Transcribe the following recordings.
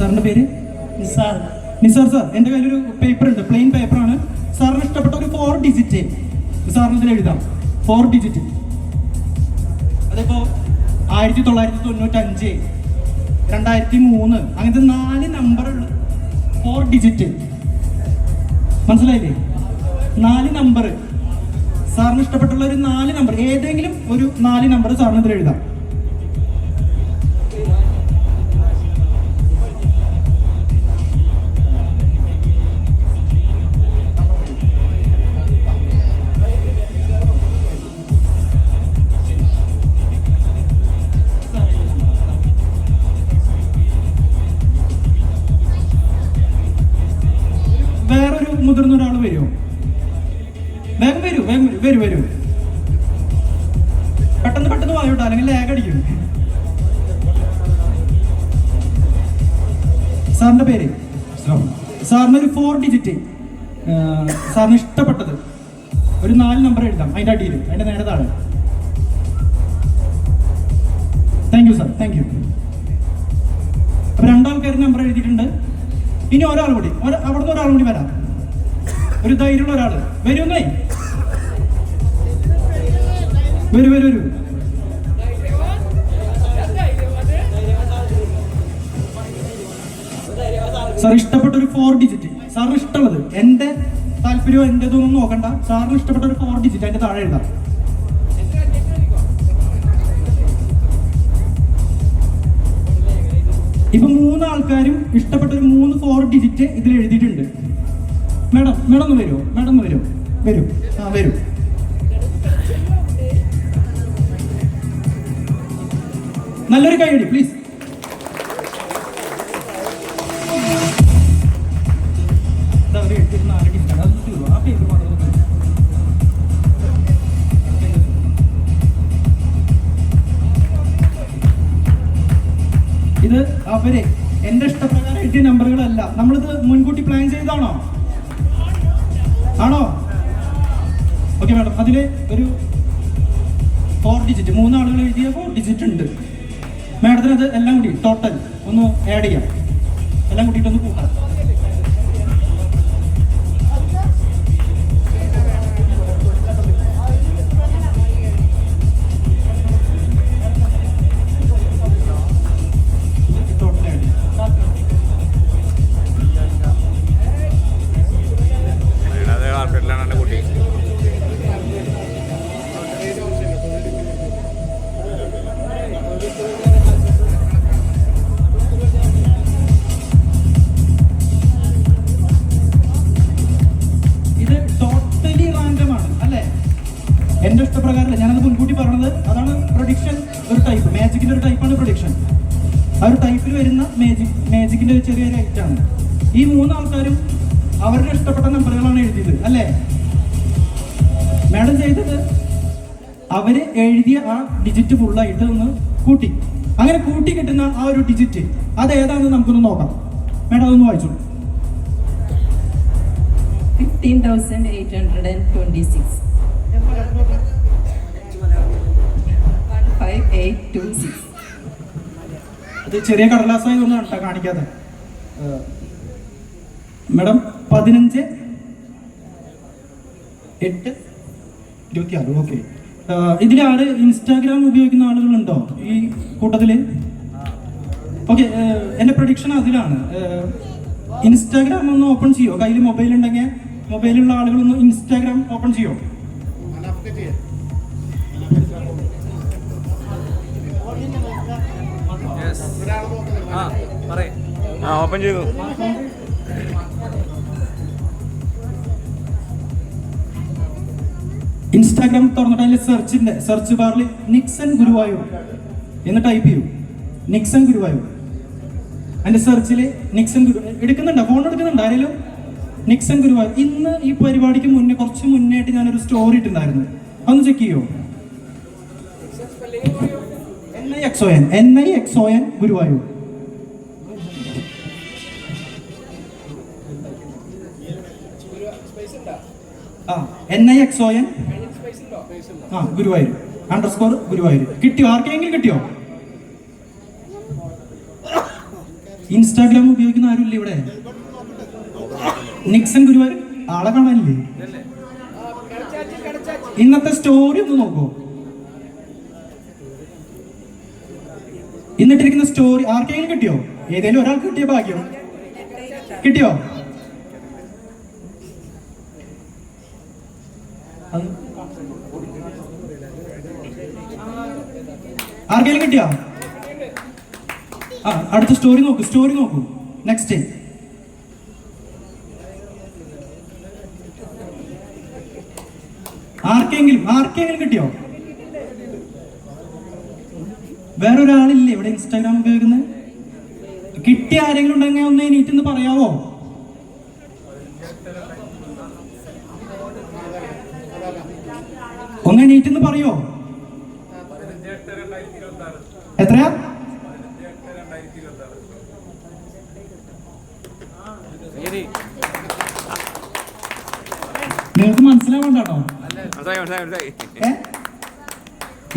സാറിന്റെ പേര്? നിസാർ. നിസാർ സാർ, എൻ്റെ കയ്യിലൊരു പേപ്പർ ഉണ്ട്, പ്ലെയിൻ പേപ്പറാണ്. സാറിന് ഇഷ്ടപ്പെട്ട ഒരു 4 ഡിജിറ്റ് സാറിന് ഇതിൽ എഴുതാം. 4 ഡിജിറ്റ്. അതിപ്പോ 1995, 2003 അങ്ങനത്തെ 4 നമ്പർ 4 ഡിജിറ്റ്. മനസ്സിലായില്ലേ? 4 നമ്പർ സാറിന് ഇഷ്ടപ്പെട്ടുള്ള ഒരു 4 നമ്പർ, ഏതെങ്കിലും ഒരു 4 നമ്പർ സാറിന് ഇതിൽ എഴുതാം. വേറൊരു മുതിർന്ന ഒരാൾ വരുമോ? വേഗം വരൂ. പെട്ടെന്ന് വായോട്ടോ, അല്ലെങ്കിൽ ലാഗ് അടിക്കും. സാറിന്റെ പേര്? സാറിന് ഒരു 4 ഡിജിറ്റ് സാറിന് ഇഷ്ടപ്പെട്ടത് ഒരു 4 നമ്പർ എഴുതാം. അതിന്റെ അടിയിൽ, അതിന്റെ നേരെ താഴെ. Thank you sir, thank you. അപ്പൊ 2 ആൾക്കാർ നമ്പർ എഴുതിയിട്ടുണ്ട്. ഇനി ഒരാൾ കൂടി, അവിടുന്ന് ഒരാൾ കൂടി വരാം. ഒരു ധൈര്യമുള്ള ഒരാള് വരുന്നേ. വരൂ. സാർ ഇഷ്ടപ്പെട്ട ഒരു 4 ഡിജിറ്റ്, സാറിന് ഇഷ്ടമുള്ളത്. എന്റെ താല്പര്യം എന്റേതൊന്നും നോക്കണ്ട. സാറിന് ഇഷ്ടപ്പെട്ട ഒരു 4 ഡിജിറ്റ് അതിന്റെ താഴെ എഴുതാം. ഇപ്പൊ 3 ആൾക്കാരും ഇഷ്ടപ്പെട്ട ഒരു 4 ഡിജിറ്റ് ഇതിൽ എഴുതിയിട്ടുണ്ട്. മേഡം ഒന്ന് വരൂ. വരൂ. നല്ലൊരു കൈയടി പ്ലീസ്. ഇത് അവര് എന്റെ ഇഷ്ടപ്രകാരം എഴുതിയ നമ്പറുകളല്ല. നമ്മളിത് മുൻകൂട്ടി പ്ലാൻ ചെയ്താണോ? ആണോ? ഓക്കെ മാഡം, അതില് ഒരു 4 ഡിജിറ്റ് 3 ആളുകൾ എഴുതിയ 4 ഡിജിറ്റ് ഉണ്ട്. മാഡത്തിന് അത് എല്ലാം കൂടി ടോട്ടൽ ഒന്ന് ആഡ് ചെയ്യാം. എല്ലാം കൂട്ടിയിട്ടൊന്ന് കൂട്ടാം. എന്റെ ഇഷ്ടപ്രകാരമല്ല, ഞാനത് മുൻകൂട്ടി പറഞ്ഞത്. അതാണ് പ്രൊഡിക്ഷൻ. ഒരു ടൈപ്പ് മാജിക്കിന്റെ ഒരു ടൈപ്പാണ് പ്രൊഡിക്ഷൻ. ആ ഒരു ടൈപ്പിൽ വരുന്ന മാജിക്കിന്റെ ഒരു ചെറിയൊരു ഐറ്റാണ്. ഈ 3 ആൾക്കാരും അവരുടെ ഇഷ്ടപ്പെട്ട നമ്പറുകളാണ് എഴുതിയത് അല്ലേ? മാഡം ചെയ്തത് അവര് എഴുതിയ ആ ഡിജിറ്റ് ഫുള്ളായിട്ട് ഒന്ന് കൂട്ടി. അങ്ങനെ കൂട്ടി കിട്ടുന്ന ആ ഒരു ഡിജിറ്റ് അതേതാണെന്ന് നമുക്കൊന്ന് നോക്കാം. മാഡം അതൊന്ന് വായിച്ചോളൂ. 15,826. 15826. അത് ചെറിയ കടലാസായി ഒന്നും കണ്ടാ കാണിക്കാതെ. മാഡം 15/8/26. ഓക്കെ. ഇതിലാര് ഇൻസ്റ്റാഗ്രാം ഉപയോഗിക്കുന്ന ആളുകളുണ്ടോ ഈ കൂട്ടത്തില്? ഓക്കെ, എന്റെ പ്രൊഡിക്ഷൻ അതിലാണ്. ഇൻസ്റ്റാഗ്രാം ഒന്ന് ഓപ്പൺ ചെയ്യോ? കയ്യിൽ മൊബൈൽ ഉണ്ടെങ്കിൽ മൊബൈലുള്ള ആളുകളൊന്ന് ഇൻസ്റ്റാഗ്രാം ഓപ്പൺ ചെയ്യോ? ഓപ്പൺ ചെയ്തു. ഇൻസ്റ്റാഗ്രാം തുറന്നിട്ട് അതിൽ സെർച്ച് ബാറിൽ നിക്സൺ ഗുരുവായൂർ എന്ന് ടൈപ്പ് ചെയ്യൂ. നിക്സൺ ഗുരുവായൂർ. അതിന്റെ സെർച്ചില് നിക്സൺ എടുക്കുന്നുണ്ടോ? ഫോൺ എടുക്കുന്നുണ്ടോ ആരെങ്കിലും? നിക്സൺ ഗുരുവായൂർ. ഇന്ന് ഈ പരിപാടിക്ക് മുന്നേ, കുറച്ച് മുന്നേ ആയിട്ട് ഞാനൊരു സ്റ്റോറി ഇട്ടുണ്ടായിരുന്നു. അതൊന്ന് ചെക്ക് ചെയ്യോ? NIXON ഗുരുവായൂർ. NIXON ഗുരുവായൂർ _ ഗുരുവായൂർ. കിട്ടിയോ? ആർക്കെങ്കിലും കിട്ടിയോ? ഇൻസ്റ്റാഗ്രാം ഉപയോഗിക്കുന്ന ആരുമില്ല ഇവിടെ? നിക്സൺ ഗുരുവായൂർ ആളെ കാണാനില്ലേ? ഇന്നത്തെ സ്റ്റോറി ഒന്ന് നോക്കൂ. ഇന്നിട്ടിരിക്കുന്ന സ്റ്റോറി ആർക്കെങ്കിലും കിട്ടിയോ? ഏതെങ്കിലും ഒരാൾക്ക് കിട്ടിയ ഭാഗ്യം കിട്ടിയോ? ആർക്കെങ്കിലും കിട്ടിയോ? അടുത്ത സ്റ്റോറി നോക്കൂ. നെക്സ്റ്റ് ആർക്കെങ്കിലും കിട്ടിയോ? വേറൊരാളില്ലേ ഇവിടെ ഇൻസ്റ്റാഗ്രാം ഉപയോഗിക്കുന്നത്? കിട്ടിയ ആരെങ്കിലും ഉണ്ടെങ്കിൽ ഒന്ന് എണീറ്റെന്ന് പറയാവോ? ഒന്ന് എണീറ്റെന്ന് പറയോ? എത്രയാ? നിങ്ങൾക്ക് മനസ്സിലാവണ്ടോ?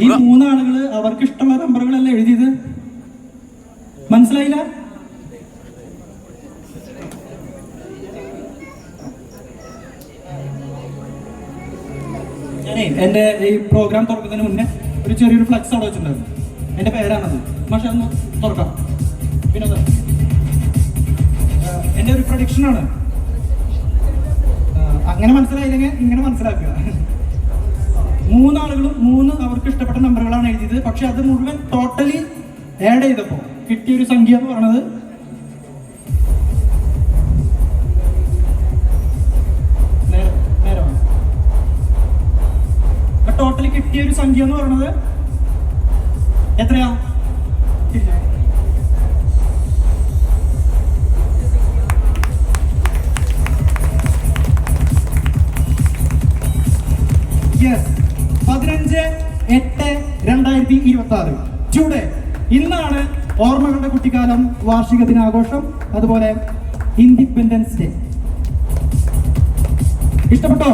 ഈ മൂന്നാളുകള് അവർക്ക് ഇഷ്ടമുള്ള നമ്പറുകളല്ല എഴുതിയത്. മനസ്സിലായില്ല? ഞാനേ എന്റെ ഈ പ്രോഗ്രാം തുറക്കുന്നതിന് മുന്നേ ഒരു ചെറിയൊരു ഫ്ലക്സ് അവിടെ വെച്ചിട്ടുണ്ടായിരുന്നു. എന്റെ പേരാണത്. പക്ഷെ അതൊന്ന് തുറക്കാം. പിന്നെ എന്റെ ഒരു പ്രൊഡിക്ഷനാണ്. അങ്ങനെ മനസ്സിലായില്ലെങ്കിൽ ഇങ്ങനെ മനസ്സിലാക്കുക. മൂന്നാളുകളും അവർക്ക് ഇഷ്ടപ്പെട്ട നമ്പറുകളാണ് എഴുതിയത്. പക്ഷെ അത് മുഴുവൻ ടോട്ടലി ആഡ് ചെയ്തപ്പോ കിട്ടിയൊരു സംഖ്യ എന്ന് പറയുന്നത് ടോട്ടലി കിട്ടിയൊരു സംഖ്യ എന്ന് പറയുന്നത് എത്രയാ? യെസ്, 15/8/2026 ടൂഡേ. ഇന്നാണ് ഓർമ്മകളുടെ കുട്ടിക്കാലം വാർഷിക ദിനാഘോഷം, അതുപോലെ ഇൻഡിപെൻഡൻസ് ഡേ. ഇഷ്ടപ്പെട്ടോ?